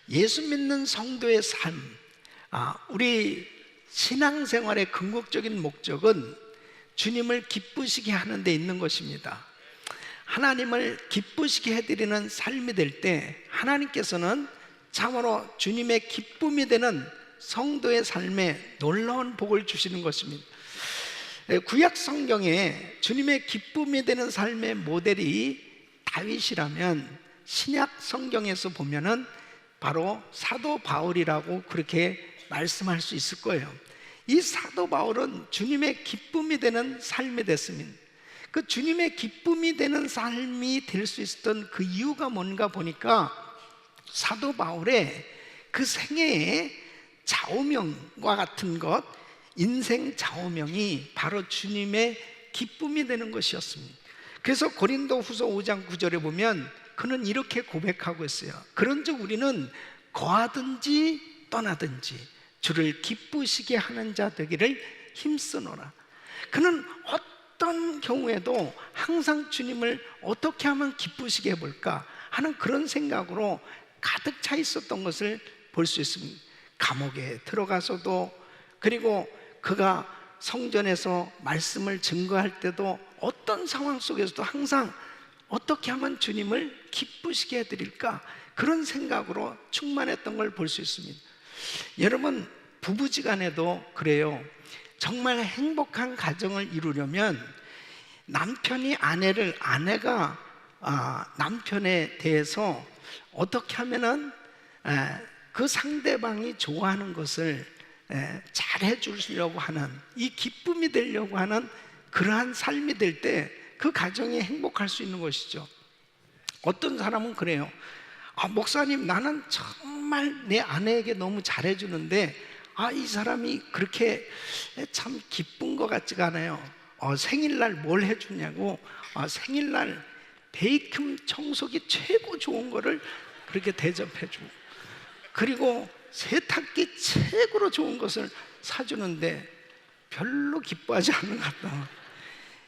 예수 믿는 성도의 삶, 우리 신앙생활의 궁극적인 목적은 주님을 기쁘시게 하는 데 있는 것입니다. 하나님을 기쁘시게 해드리는 삶이 될 때 하나님께서는 참으로 주님의 기쁨이 되는 성도의 삶에 놀라운 복을 주시는 것입니다. 구약 성경에 주님의 기쁨이 되는 삶의 모델이 다윗이라면 신약 성경에서 보면은 바로 사도 바울이라고 그렇게 말씀할 수 있을 거예요. 이 사도 바울은 주님의 기쁨이 되는 삶이 됐습니다. 그 주님의 기쁨이 되는 삶이 될 수 있었던 그 이유가 뭔가 보니까 사도 바울의 그 생애의 좌우명과 같은 것, 인생 좌우명이 바로 주님의 기쁨이 되는 것이었습니다. 그래서 고린도 후서 5장 9절에 보면 그는 이렇게 고백하고 있어요. 그런즉 우리는 거하든지 떠나든지 주를 기쁘시게 하는 자 되기를 힘쓰노라. 그는 어떤 경우에도 항상 주님을 어떻게 하면 기쁘시게 해볼까 하는 그런 생각으로 가득 차 있었던 것을 볼 수 있습니다. 감옥에 들어가서도, 그리고 그가 성전에서 말씀을 증거할 때도 어떤 상황 속에서도 항상 어떻게 하면 주님을 기쁘시게 해드릴까, 그런 생각으로 충만했던 걸 볼 수 있습니다. 여러분, 부부지간에도 그래요. 정말 행복한 가정을 이루려면 남편이 아내가 남편에 대해서 어떻게 하면은 그 상대방이 좋아하는 것을 잘 해주려고 하는, 이 기쁨이 되려고 하는 그러한 삶이 될 때 그 가정이 행복할 수 있는 것이죠. 어떤 사람은 그래요. 목사님, 나는 정말 내 아내에게 너무 잘해주는데 이 사람이 그렇게 참 기쁜 것 같지가 않아요. 생일날 뭘 해주냐고, 생일날 베이킹 청소기 최고 좋은 거를 그렇게 대접해주고, 그리고 세탁기 최고로 좋은 것을 사주는데 별로 기뻐하지 않는 것 같다.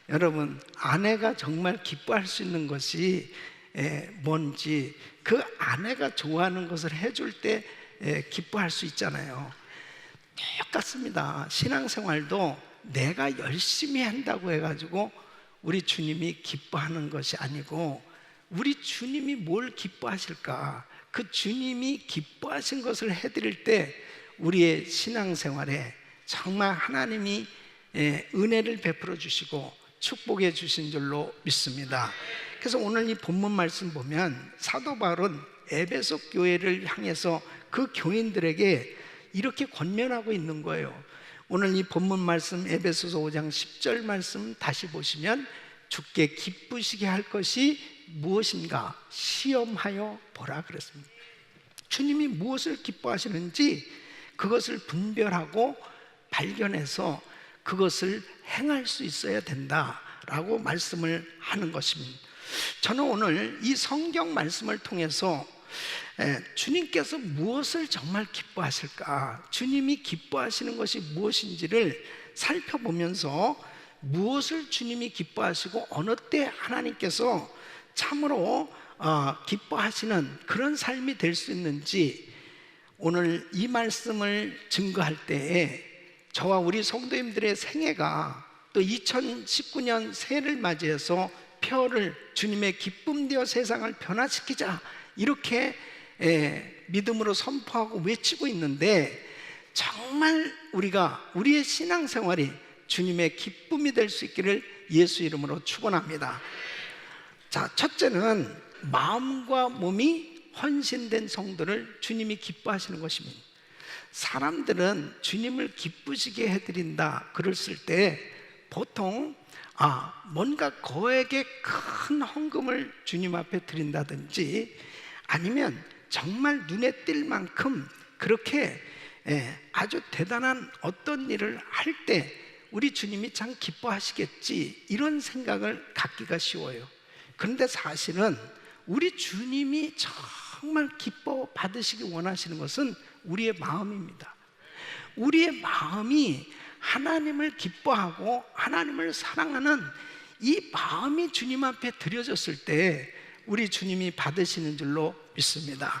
여러분, 아내가 정말 기뻐할 수 있는 것이 뭔지, 그 아내가 좋아하는 것을 해줄 때 기뻐할 수 있잖아요. 똑같습니다. 신앙생활도 내가 열심히 한다고 해가지고 우리 주님이 기뻐하는 것이 아니고, 우리 주님이 뭘 기뻐하실까, 그 주님이 기뻐하신 것을 해드릴 때 우리의 신앙생활에 정말 하나님이 은혜를 베풀어 주시고 축복해 주신 줄로 믿습니다. 그래서 오늘 이 본문 말씀 보면 사도 바울은 에베소 교회를 향해서 그 교인들에게 이렇게 권면하고 있는 거예요. 오늘 이 본문 말씀 에베소서 5장 10절 말씀 다시 보시면, 주께 기쁘시게 할 것이 무엇인가 시험하여 보라 그랬습니다. 주님이 무엇을 기뻐하시는지 그것을 분별하고 발견해서 그것을 행할 수 있어야 된다라고 말씀을 하는 것입니다. 저는 오늘 이 성경 말씀을 통해서 주님께서 무엇을 정말 기뻐하실까, 주님이 기뻐하시는 것이 무엇인지를 살펴보면서 무엇을 주님이 기뻐하시고 어느 때 하나님께서 참으로 기뻐하시는 그런 삶이 될 수 있는지, 오늘 이 말씀을 증거할 때에 저와 우리 성도님들의 생애가 또 2019년 새해를 맞이해서 표를 주님의 기쁨 되어 세상을 변화시키자, 이렇게 믿음으로 선포하고 외치고 있는데, 정말 우리의 신앙생활이 주님의 기쁨이 될 수 있기를 예수 이름으로 축원합니다. 자, 첫째는 마음과 몸이 헌신된 성도를 주님이 기뻐하시는 것입니다. 사람들은 주님을 기쁘시게 해드린다 그랬을 때 보통 뭔가 거액의 큰 헌금을 주님 앞에 드린다든지, 아니면 정말 눈에 띌 만큼 그렇게 아주 대단한 어떤 일을 할 때 우리 주님이 참 기뻐하시겠지, 이런 생각을 갖기가 쉬워요. 그런데 사실은 우리 주님이 정말 기뻐 받으시기 원하시는 것은 우리의 마음입니다. 우리의 마음이 하나님을 기뻐하고 하나님을 사랑하는 이 마음이 주님 앞에 드려졌을 때 우리 주님이 받으시는 줄로 믿습니다.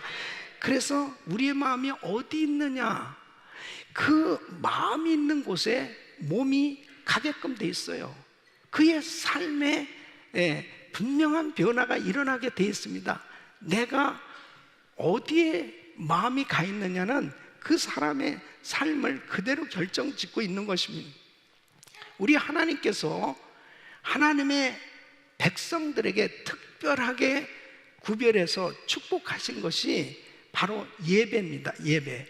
그래서 우리의 마음이 어디 있느냐, 그 마음이 있는 곳에 몸이 가게끔 돼 있어요. 그의 삶에 분명한 변화가 일어나게 돼 있습니다. 내가 어디에 마음이 가 있느냐는 그 사람의 삶을 그대로 결정짓고 있는 것입니다. 우리 하나님께서 하나님의 백성들에게 특별하게 구별해서 축복하신 것이 바로 예배입니다. 예배.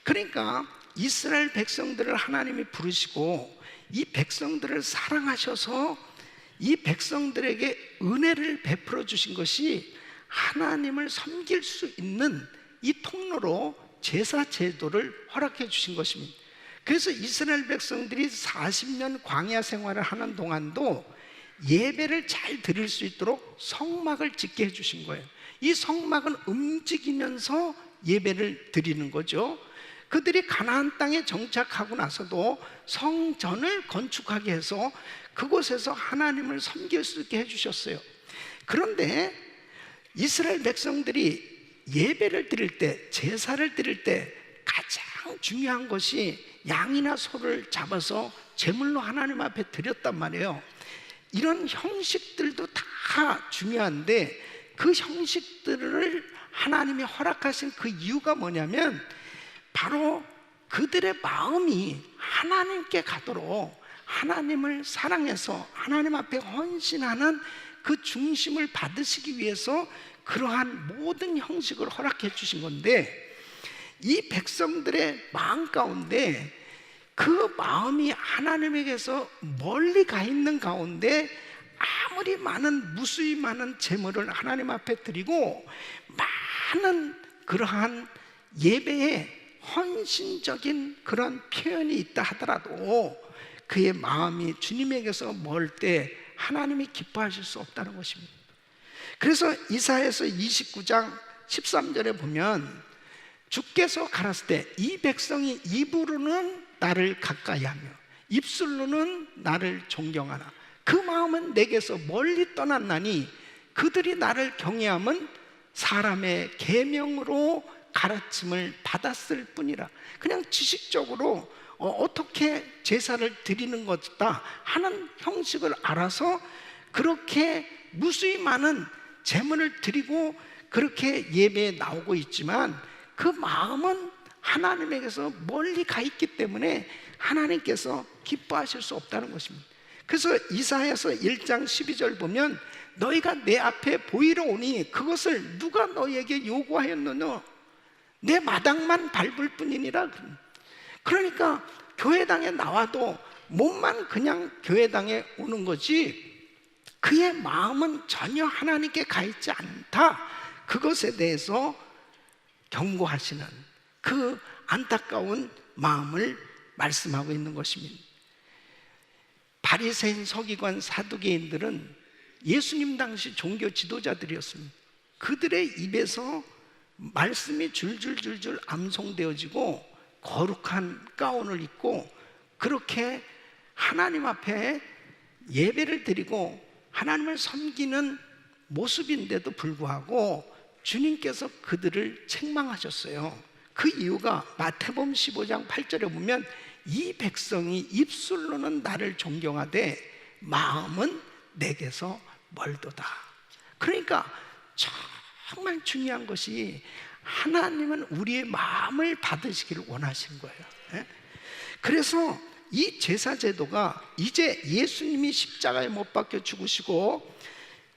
그러니까 이스라엘 백성들을 하나님이 부르시고 이 백성들을 사랑하셔서 이 백성들에게 은혜를 베풀어 주신 것이 하나님을 섬길 수 있는 이 통로로 제사 제도를 허락해 주신 것입니다. 그래서 이스라엘 백성들이 40년 광야 생활을 하는 동안도 예배를 잘 드릴 수 있도록 성막을 짓게 해주신 거예요. 이 성막은 움직이면서 예배를 드리는 거죠. 그들이 가나안 땅에 정착하고 나서도 성전을 건축하게 해서 그곳에서 하나님을 섬길 수 있게 해주셨어요. 그런데 이스라엘 백성들이 예배를 드릴 때, 제사를 드릴 때 가장 중요한 것이 양이나 소를 잡아서 제물로 하나님 앞에 드렸단 말이에요. 이런 형식들도 다 중요한데 그 형식들을 하나님이 허락하신 그 이유가 뭐냐면 바로 그들의 마음이 하나님께 가도록 하나님을 사랑해서 하나님 앞에 헌신하는 그 중심을 받으시기 위해서 그러한 모든 형식을 허락해 주신 건데, 이 백성들의 마음 가운데 그 마음이 하나님에게서 멀리 가 있는 가운데 아무리 무수히 많은 제물을 하나님 앞에 드리고 많은 그러한 예배에 헌신적인 그런 표현이 있다 하더라도 그의 마음이 주님에게서 멀 때 하나님이 기뻐하실 수 없다는 것입니다. 그래서 이사야서 29장 13절에 보면 주께서 가라사대 때 이 백성이 입으로는 나를 가까이하며 입술로는 나를 존경하나 그 마음은 내게서 멀리 떠났나니 그들이 나를 경외함은 사람의 계명으로 가르침을 받았을 뿐이라. 그냥 지식적으로 어떻게 제사를 드리는 것이다 하는 형식을 알아서 그렇게 무수히 많은 제물을 드리고 그렇게 예배에 나오고 있지만 그 마음은 하나님에게서 멀리 가 있기 때문에 하나님께서 기뻐하실 수 없다는 것입니다. 그래서 이사야서 1장 12절 보면 너희가 내 앞에 보이러 오니 그것을 누가 너희에게 요구하였느냐, 내 마당만 밟을 뿐이니라. 그러니까 교회당에 나와도 몸만 그냥 교회당에 오는 거지 그의 마음은 전혀 하나님께 가 있지 않다, 그것에 대해서 경고하시는 그 안타까운 마음을 말씀하고 있는 것입니다. 바리새인, 서기관, 사두개인들은 예수님 당시 종교 지도자들이었습니다. 그들의 입에서 말씀이 줄줄줄줄 암송되어지고 거룩한 가운을 입고 그렇게 하나님 앞에 예배를 드리고 하나님을 섬기는 모습인데도 불구하고 주님께서 그들을 책망하셨어요. 그 이유가 마태복음 15장 8절에 보면 이 백성이 입술로는 나를 존경하되 마음은 내게서 멀도다. 그러니까 정말 중요한 것이 하나님은 우리의 마음을 받으시기를 원하시는 거예요. 그래서 이 제사 제도가 이제 예수님이 십자가에 못 박혀 죽으시고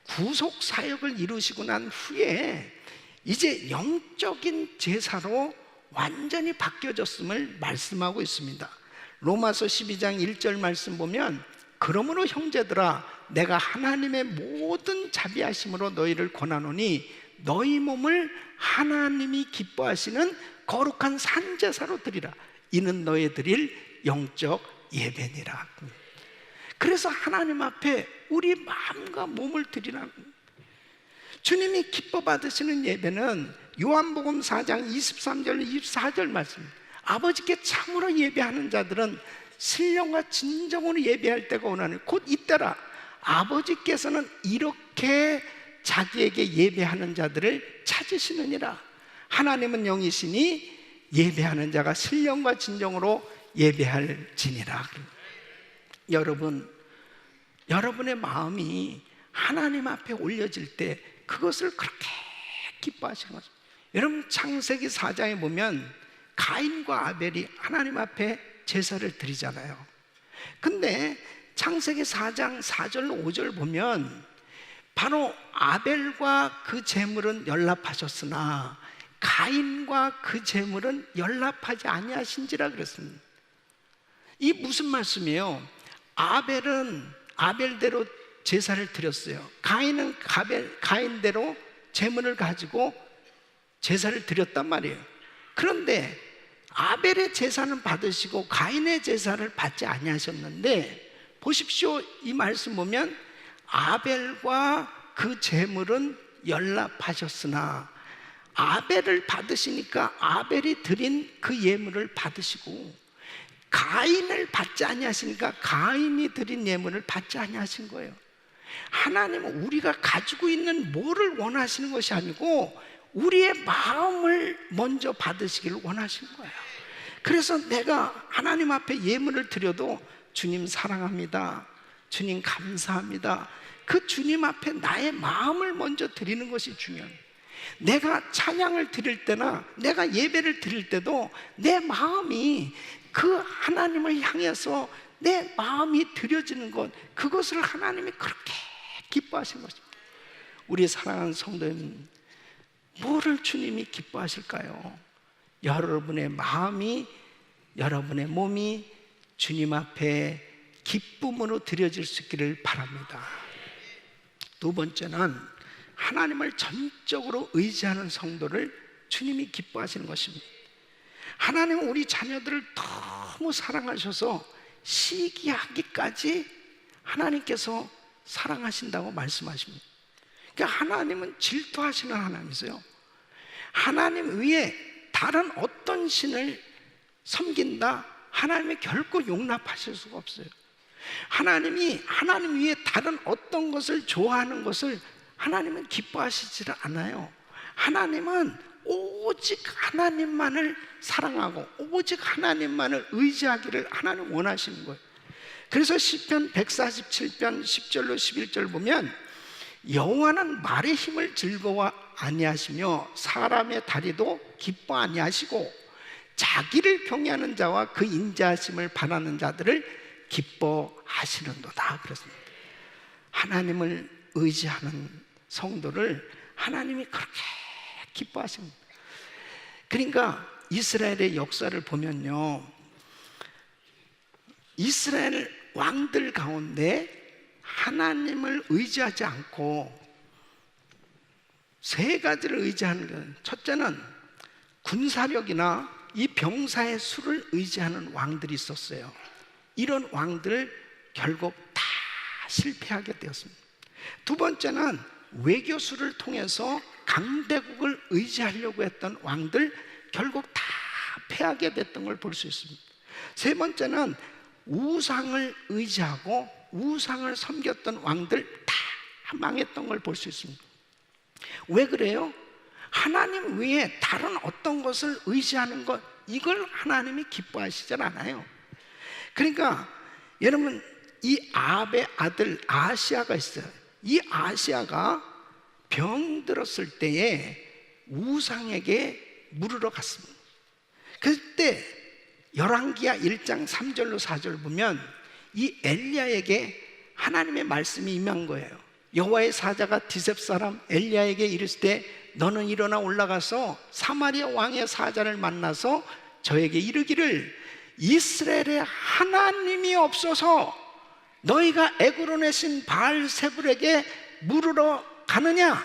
구속 사역을 이루시고 난 후에 이제 영적인 제사로 완전히 바뀌어졌음을 말씀하고 있습니다. 로마서 12장 1절 말씀 보면 그러므로 형제들아 내가 하나님의 모든 자비하심으로 너희를 권하노니 너희 몸을 하나님이 기뻐하시는 거룩한 산제사로 드리라. 이는 너희 드릴 영적 예배니라. 그래서 하나님 앞에 우리 마음과 몸을 드리라는, 주님이 기뻐 받으시는 예배는 요한복음 4장 23절 24절 말씀, 아버지께 참으로 예배하는 자들은 신령과 진정으로 예배할 때가 오나니 곧 이때라. 아버지께서는 이렇게 자기에게 예배하는 자들을 찾으시느니라. 하나님은 영이시니 예배하는 자가 신령과 진정으로 예배할지니라. 여러분, 여러분의 마음이 하나님 앞에 올려질 때 그것을 그렇게 기뻐하시는 거죠. 여러분, 창세기 4장에 보면 가인과 아벨이 하나님 앞에 제사를 드리잖아요. 근데 창세기 4장 4절 5절 보면 바로 아벨과 그 제물은 연락하셨으나 가인과 그 제물은 연락하지 아니하신지라 그랬습니다. 이 무슨 말씀이에요? 아벨은 아벨대로 제사를 드렸어요. 가인은 가인대로 제물을 가지고 제사를 드렸단 말이에요. 그런데 아벨의 제사는 받으시고 가인의 제사를 받지 아니하셨는데, 보십시오. 이 말씀 보면 아벨과 그 제물은 연락하셨으나 아벨을 받으시니까 아벨이 드린 그 예물을 받으시고, 가인을 받지 아니하시니까 가인이 드린 예물을 받지 아니하신 거예요. 하나님은 우리가 가지고 있는 뭐를 원하시는 것이 아니고 우리의 마음을 먼저 받으시기를 원하신 거예요. 그래서 내가 하나님 앞에 예물을 드려도 주님 사랑합니다, 주님 감사합니다, 그 주님 앞에 나의 마음을 먼저 드리는 것이 중요해요. 내가 찬양을 드릴 때나 내가 예배를 드릴 때도 내 마음이 그 하나님을 향해서 내 마음이 드려지는 것, 그것을 하나님이 그렇게 기뻐하신 것입니다. 우리 사랑하는 성도님, 뭐를 주님이 기뻐하실까요? 여러분의 마음이, 여러분의 몸이 주님 앞에 기쁨으로 드려질 수 있기를 바랍니다. 두 번째는 하나님을 전적으로 의지하는 성도를 주님이 기뻐하시는 것입니다. 하나님은 우리 자녀들을 너무 사랑하셔서 시기하기까지 하나님께서 사랑하신다고 말씀하십니다. 그러니까 하나님은 질투하시는 하나님이세요. 하나님 위에 다른 어떤 신을 섬긴다, 하나님이 결코 용납하실 수가 없어요. 하나님이 하나님 위에 다른 어떤 것을 좋아하는 것을 하나님은 기뻐하시지 않아요. 하나님은 오직 하나님만을 사랑하고 오직 하나님만을 의지하기를 하나님 원하시는 거예요. 그래서 시편 147편 10절로 11절 보면 여호와는 말의 힘을 즐거워 아니하시며 사람의 다리도 기뻐 아니하시고 자기를 경외하는 자와 그 인자하심을 바라는 자들을 기뻐하시는도다 그랬습니다. 하나님을 의지하는 성도를 하나님이 그렇게 기뻐하십니다. 그러니까 이스라엘의 역사를 보면요, 이스라엘 왕들 가운데 하나님을 의지하지 않고 세 가지를 의지하는 것, 첫째는 군사력이나 이 병사의 수를 의지하는 왕들이 있었어요. 이런 왕들을 결국 다 실패하게 되었습니다. 두 번째는 외교수를 통해서 강대국을 의지하려고 했던 왕들 결국 다 패하게 됐던 걸 볼 수 있습니다. 세 번째는 우상을 의지하고 우상을 섬겼던 왕들 다 망했던 걸 볼 수 있습니다. 왜 그래요? 하나님 외에 다른 어떤 것을 의지하는 것, 이걸 하나님이 기뻐하시지 않아요. 그러니까 여러분, 이 아합의 아들 아하시아가 있어요. 이 아하시아가 병들었을 때에 우상에게 물으러 갔습니다. 그때 열왕기하 1장 3절로 4절 보면 이 엘리야에게 하나님의 말씀이 임한 거예요. 여호와의 사자가 디셉 사람 엘리야에게 이르실 때 너는 일어나 올라가서 사마리아 왕의 사자를 만나서 저에게 이르기를 이스라엘에 하나님이 없어서 너희가 애굽으로 내신 바알세불에게 물으러 가느냐?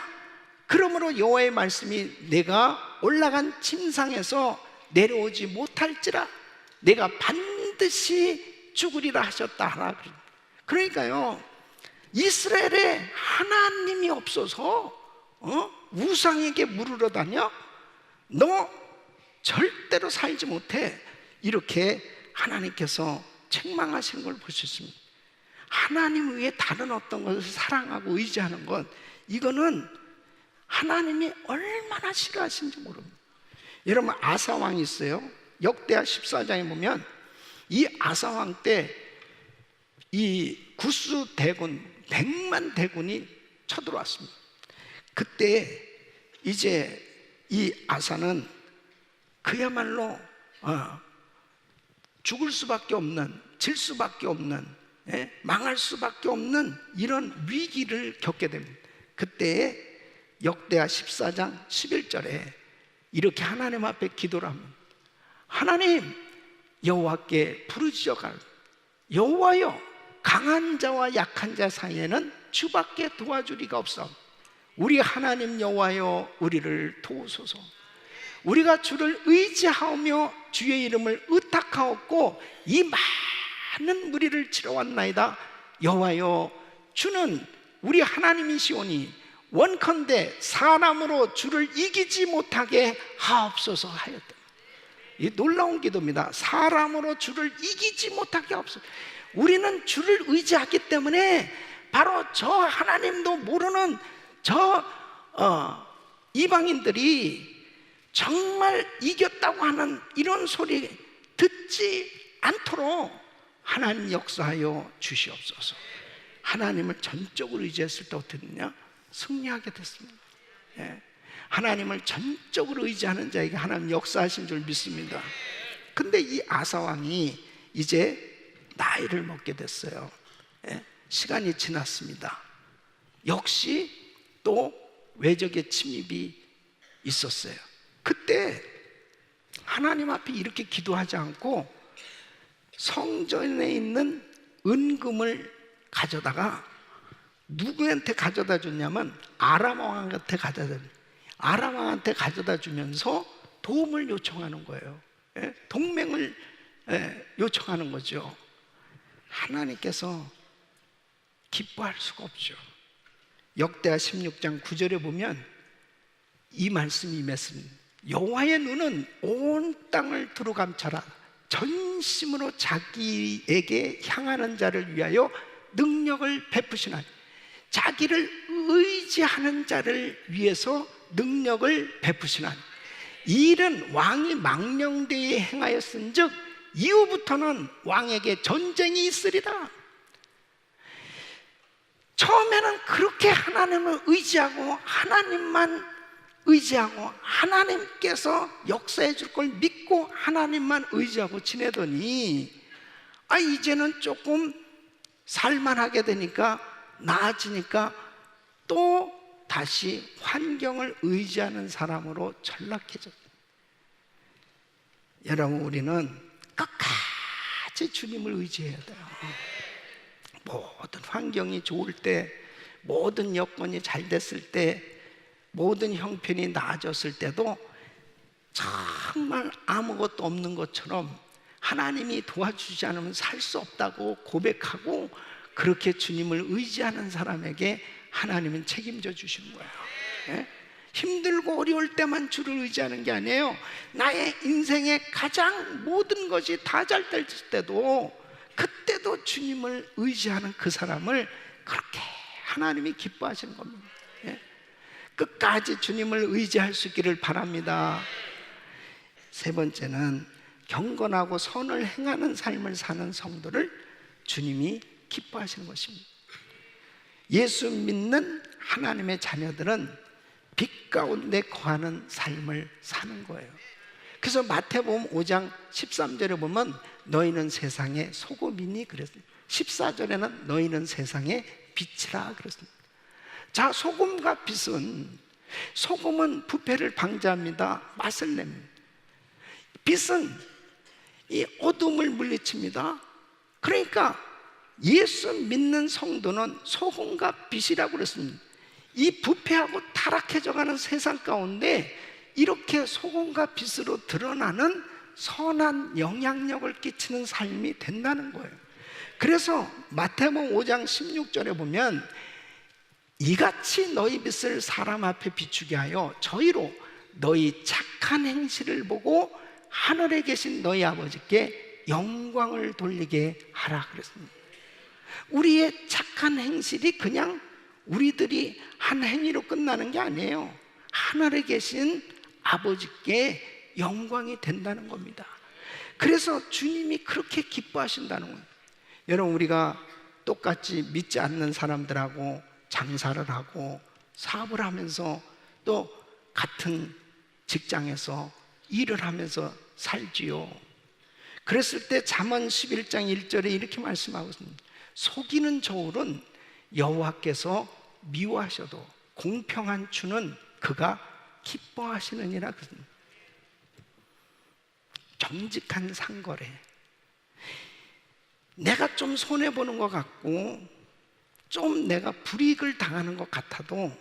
그러므로 여호와의 말씀이 내가 올라간 침상에서 내려오지 못할지라 내가 반드시 죽으리라 하셨다 하라. 그러니까요, 이스라엘에 하나님이 없어서 우상에게 물으러 다녀? 너 절대로 살지 못해. 이렇게 하나님께서 책망하시는 걸 볼 수 있습니다. 하나님 외에 다른 어떤 것을 사랑하고 의지하는 것, 이거는 하나님이 얼마나 싫어하시는지 모릅니다. 여러분, 아사왕이 있어요. 역대하 14장에 보면 이 아사왕 때 이 구스 대군 100만 대군이 쳐들어왔습니다. 그때 이제 이 아사는 그야말로 죽을 수밖에 없는, 질 수밖에 없는, 망할 수밖에 없는 이런 위기를 겪게 됩니다. 그때 역대하 14장 11절에 이렇게 하나님 앞에 기도를 합니다. 하나님, 여호와께 부르짖어갈 여호와여, 강한 자와 약한 자 사이에는 주밖에 도와줄 이가 없어. 우리 하나님 여호와여, 우리를 도우소서. 우리가 주를 의지하며 주의 이름을 의탁하였고 이 많은 무리를 치러왔나이다. 여호와여, 주는 우리 하나님이시오니 원컨대 사람으로 주를 이기지 못하게 하옵소서 하였다. 이 놀라운 기도입니다. 사람으로 주를 이기지 못하게 하옵소서. 우리는 주를 의지하기 때문에 바로 저 하나님도 모르는 저 이방인들이 정말 이겼다고 하는 이런 소리 듣지 않도록 하나님 역사하여 주시옵소서. 하나님을 전적으로 의지했을 때 어떻게 됐냐? 승리하게 됐습니다. 하나님을 전적으로 의지하는 자에게 하나님 역사하신 줄 믿습니다. 근데 이 아사왕이 이제 나이를 먹게 됐어요. 시간이 지났습니다. 역시 또 외적의 침입이 있었어요. 그때 하나님 앞에 이렇게 기도하지 않고 성전에 있는 은금을 가져다가 누구한테 가져다 줬냐면 아람 왕한테 가져다 줬어요. 아람 왕한테 가져다 주면서 도움을 요청하는 거예요. 동맹을 요청하는 거죠. 하나님께서 기뻐할 수가 없죠. 역대하 16장 9절에 보면 이 말씀이 임했습니다. 여호와의 눈은 온 땅을 두루감찰하 전심으로 자기에게 향하는 자를 위하여 능력을 베푸시나니, 자기를 의지하는 자를 위해서 능력을 베푸시나니, 이 일은 왕이 망령되이 행하였은즉 이후부터는 왕에게 전쟁이 있으리라. 처음에는 그렇게 하나님을 의지하고 하나님만 의지하고 하나님께서 역사해 줄 걸 믿고 하나님만 의지하고 지내더니 이제는 조금 살만하게 되니까, 나아지니까 또 다시 환경을 의지하는 사람으로 전락해졌어요. 여러분, 우리는 끝까지 주님을 의지해야 돼요. 모든 환경이 좋을 때, 모든 여건이 잘 됐을 때, 모든 형편이 나아졌을 때도 정말 아무것도 없는 것처럼 하나님이 도와주지 않으면 살 수 없다고 고백하고 그렇게 주님을 의지하는 사람에게 하나님은 책임져 주시는 거예요. 힘들고 어려울 때만 주를 의지하는 게 아니에요. 나의 인생의 가장 모든 것이 다 잘 될 때도, 그때도 주님을 의지하는 그 사람을 그렇게 하나님이 기뻐하시는 겁니다. 끝까지 주님을 의지할 수 있기를 바랍니다. 세 번째는 경건하고 선을 행하는 삶을 사는 성도를 주님이 기뻐하시는 것입니다. 예수 믿는 하나님의 자녀들은 빛 가운데 거하는 삶을 사는 거예요. 그래서 마태복음 5장 13절에 보면 너희는 세상의 소금이니 그랬습니다. 14절에는 너희는 세상의 빛이라 그랬습니다. 자, 소금과 빛은, 소금은 부패를 방지합니다. 맛을 냅니다. 빛은 이 어둠을 물리칩니다. 그러니까 예수 믿는 성도는 소금과 빛이라고 그랬습니다. 이 부패하고 타락해져가는 세상 가운데 이렇게 소금과 빛으로 드러나는 선한 영향력을 끼치는 삶이 된다는 거예요. 그래서 마태복음 5장 16절에 보면 이같이 너희 빛을 사람 앞에 비추게 하여 저희로 너희 착한 행실을 보고 하늘에 계신 너희 아버지께 영광을 돌리게 하라 그랬습니다. 우리의 착한 행실이 그냥 우리들이 한 행위로 끝나는 게 아니에요. 하늘에 계신 아버지께 영광이 된다는 겁니다. 그래서 주님이 그렇게 기뻐하신다는 거예요. 여러분, 우리가 똑같이 믿지 않는 사람들하고 장사를 하고 사업을 하면서 또 같은 직장에서 일을 하면서 살지요. 그랬을 때 잠언 11장 1절에 이렇게 말씀하고 있습니다. 속이는 저울은 여호와께서 미워하셔도 공평한 추는 그가 기뻐하시느니라. 정직한 상거래. 내가 좀 손해보는 것 같고 좀 내가 불이익을 당하는 것 같아도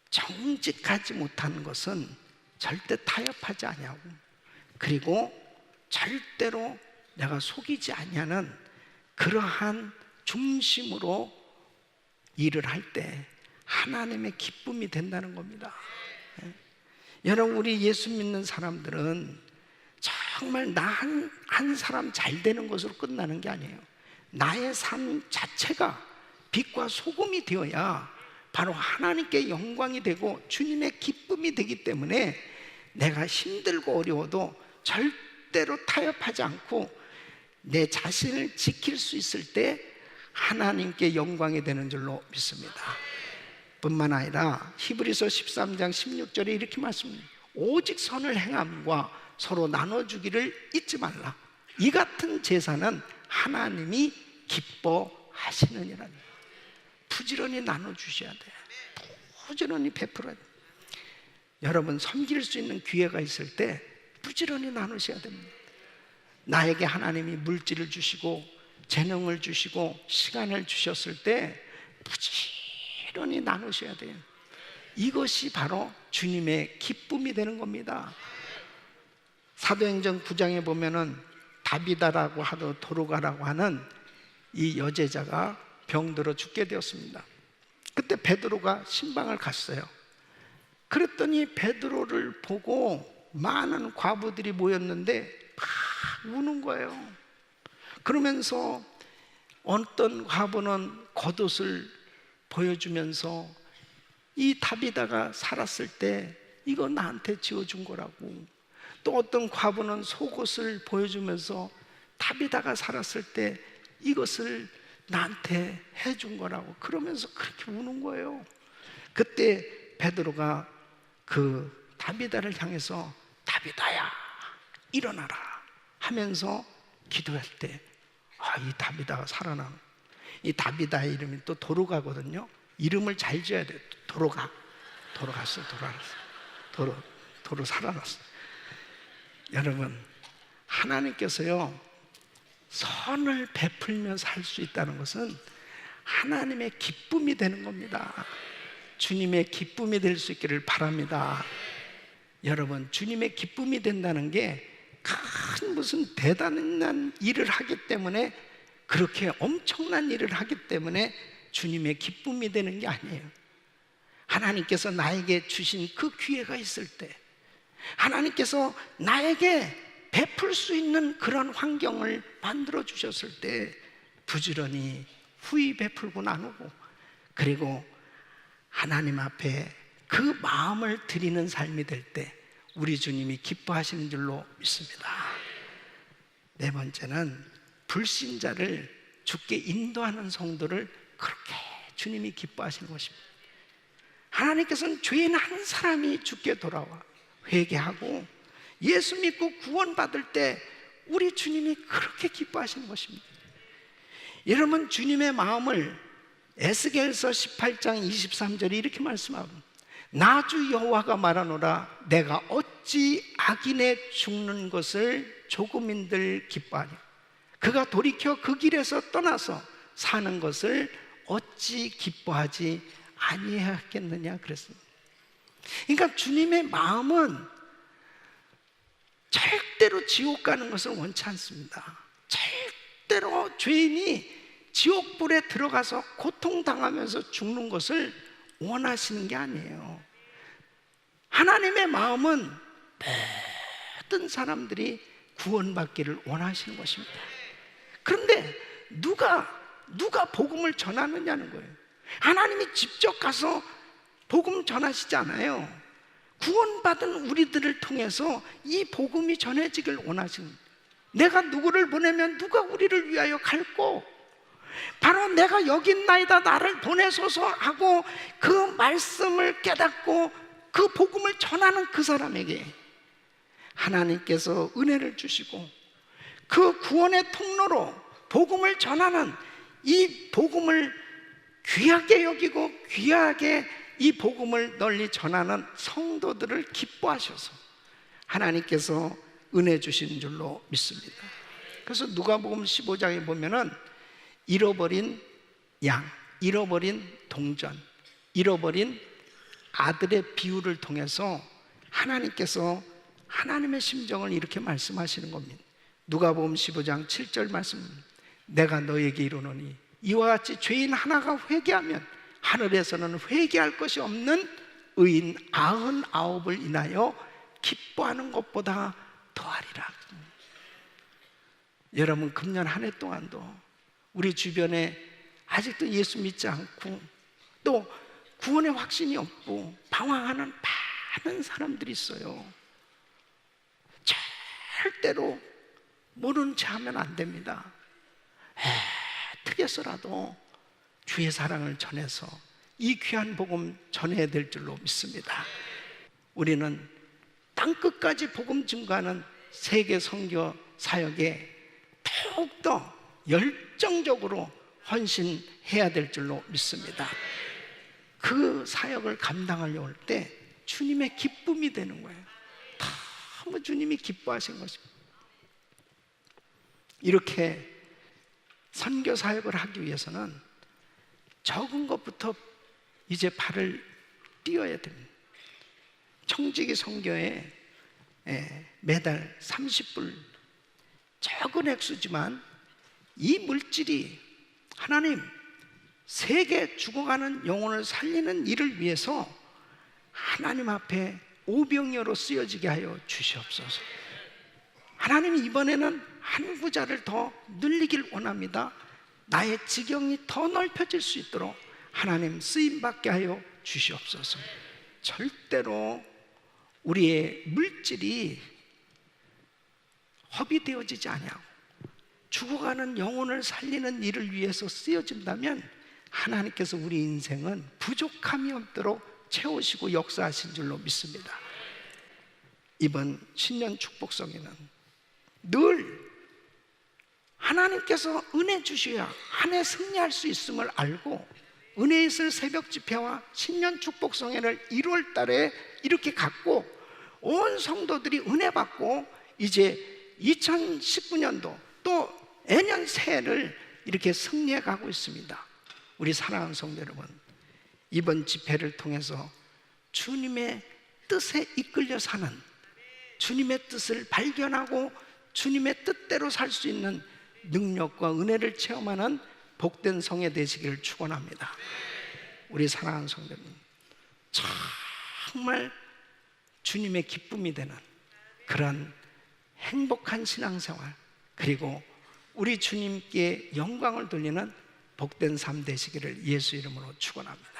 정직하지 못한 것은 절대 타협하지 아니하고, 그리고 절대로 내가 속이지 아니하는 그러한 중심으로 일을 할 때 하나님의 기쁨이 된다는 겁니다. 여러분, 우리 예수 믿는 사람들은 정말 나 한 사람 잘 되는 것으로 끝나는 게 아니에요. 나의 삶 자체가 빛과 소금이 되어야 바로 하나님께 영광이 되고 주님의 기쁨이 되기 때문에 내가 힘들고 어려워도 절대로 타협하지 않고 내 자신을 지킬 수 있을 때 하나님께 영광이 되는 줄로 믿습니다. 뿐만 아니라 히브리서 13장 16절에 이렇게 말씀합니다. 오직 선을 행함과 서로 나눠주기를 잊지 말라. 이 같은 제사는 하나님이 기뻐하시느니라. 부지런히 나눠주셔야 돼요. 부지런히 베풀어야 돼요. 여러분, 섬길 수 있는 기회가 있을 때 부지런히 나누셔야 됩니다. 나에게 하나님이 물질을 주시고 재능을 주시고 시간을 주셨을 때 부지런히 나누셔야 돼요. 이것이 바로 주님의 기쁨이 되는 겁니다. 사도행전 9장에 보면은 다비다라고 하도 도로가라고 하는 이 여제자가 병들어 죽게 되었습니다. 그때 베드로가 신방을 갔어요. 그랬더니 베드로를 보고 많은 과부들이 모였는데 막 우는 거예요. 그러면서 어떤 과부는 겉옷을 보여주면서 이 다비다가 살았을 때 이거 나한테 지어준 거라고, 또 어떤 과부는 속옷을 보여주면서 다비다가 살았을 때 이것을 나한테 해준 거라고, 그러면서 그렇게 우는 거예요. 그때 베드로가 그 다비다를 향해서 다비다야 일어나라 하면서 기도할 때 이 다비다가 살아나. 이 다비다의 이름이 또 도로가거든요. 이름을 잘 지어야 돼요. 도로가. 돌아갔어. 도로 살아났어. 여러분, 하나님께서요 선을 베풀며 살 수 있다는 것은 하나님의 기쁨이 되는 겁니다. 주님의 기쁨이 될 수 있기를 바랍니다. 여러분, 주님의 기쁨이 된다는 게 큰 무슨 대단한 일을 하기 때문에, 그렇게 엄청난 일을 하기 때문에 주님의 기쁨이 되는 게 아니에요. 하나님께서 나에게 주신 그 기회가 있을 때, 하나님께서 나에게 베풀 수 있는 그런 환경을 만들어 주셨을 때 부지런히 후히 베풀고 나누고, 그리고 하나님 앞에 그 마음을 드리는 삶이 될 때 우리 주님이 기뻐하시는 줄로 믿습니다. 네 번째는 불신자를 주께 인도하는 성도를 그렇게 주님이 기뻐하시는 것입니다. 하나님께서는 죄인 한 사람이 주께 돌아와 회개하고 예수 믿고 구원받을 때 우리 주님이 그렇게 기뻐하시는 것입니다. 여러분, 주님의 마음을 에스겔서 18장 23절에 이렇게 말씀하고, 나 주 여호와가 말하노라 내가 어찌 악인의 죽는 것을 조금인들 기뻐하냐. 그가 돌이켜 그 길에서 떠나서 사는 것을 어찌 기뻐하지 아니하겠느냐 그랬습니다. 그러니까 주님의 마음은 절대로 지옥 가는 것을 원치 않습니다. 절대로 죄인이 지옥불에 들어가서 고통당하면서 죽는 것을 원하시는 게 아니에요. 하나님의 마음은 모든 사람들이 구원받기를 원하시는 것입니다. 그런데 누가 복음을 전하느냐는 거예요. 하나님이 직접 가서 복음 전하시지 않아요. 구원받은 우리들을 통해서 이 복음이 전해지길 원하시는, 내가 누구를 보내면 누가 우리를 위하여 갈고, 바로 내가 여기 있나이다 나를 보내소서 하고 그 말씀을 깨닫고 그 복음을 전하는 그 사람에게 하나님께서 은혜를 주시고, 그 구원의 통로로 복음을 전하는 이 복음을 귀하게 여기고 귀하게 이 복음을 널리 전하는 성도들을 기뻐하셔서 하나님께서 은혜 주시는 줄로 믿습니다. 그래서 누가복음 15장에 보면은 잃어버린 양, 잃어버린 동전, 잃어버린 아들의 비유를 통해서 하나님께서 하나님의 심정을 이렇게 말씀하시는 겁니다. 누가복음 15장 7절 말씀, 내가 너에게 이르노니 이와 같이 죄인 하나가 회개하면 하늘에서는 회개할 것이 없는 의인 99을 인하여 기뻐하는 것보다 더하리라. 여러분, 금년 한 해 동안도 우리 주변에 아직도 예수 믿지 않고 또 구원의 확신이 없고 방황하는 많은 사람들이 있어요. 절대로 모르는 체 하면 안 됩니다. 어떻게서라도 주의 사랑을 전해서 이 귀한 복음 전해야 될 줄로 믿습니다. 우리는 땅끝까지 복음 증거하는 세계 선교 사역에 더욱더 열정적으로 헌신해야 될 줄로 믿습니다. 그 사역을 감당하려고 할 때 주님의 기쁨이 되는 거예요. 너무 주님이 기뻐하신 것입니다. 이렇게 선교 사역을 하기 위해서는 적은 것부터 이제 발을 띄어야 됩니다. 청지기 선교에 매달 30불, 적은 액수지만 이 물질이 하나님 세계 죽어가는 영혼을 살리는 일을 위해서 하나님 앞에 오병이어로 쓰여지게 하여 주시옵소서. 하나님, 이번에는 한 부자를 더 늘리길 원합니다. 나의 지경이 더 넓혀질 수 있도록 하나님 쓰임받게 하여 주시옵소서. 절대로 우리의 물질이 허비되어지지 아니하고 죽어가는 영혼을 살리는 일을 위해서 쓰여진다면 하나님께서 우리 인생은 부족함이 없도록 채우시고 역사하신 줄로 믿습니다. 이번 신년 축복성에는 늘 하나님께서 은혜 주셔야 한 해 승리할 수 있음을 알고 은혜 있을 새벽 집회와 신년 축복성회를 1월 달에 이렇게 갖고 온 성도들이 은혜 받고 이제 2019년도 또 내년 새해를 이렇게 승리해 가고 있습니다. 우리 사랑하는 성도 여러분, 이번 집회를 통해서 주님의 뜻에 이끌려 사는, 주님의 뜻을 발견하고 주님의 뜻대로 살 수 있는 능력과 은혜를 체험하는 복된 성회 되시기를 축원합니다. 우리 사랑하는 성도 여러분, 정말 주님의 기쁨이 되는 그런 행복한 신앙생활, 그리고 우리 주님께 영광을 돌리는 복된 삶 되시기를 예수 이름으로 축원합니다.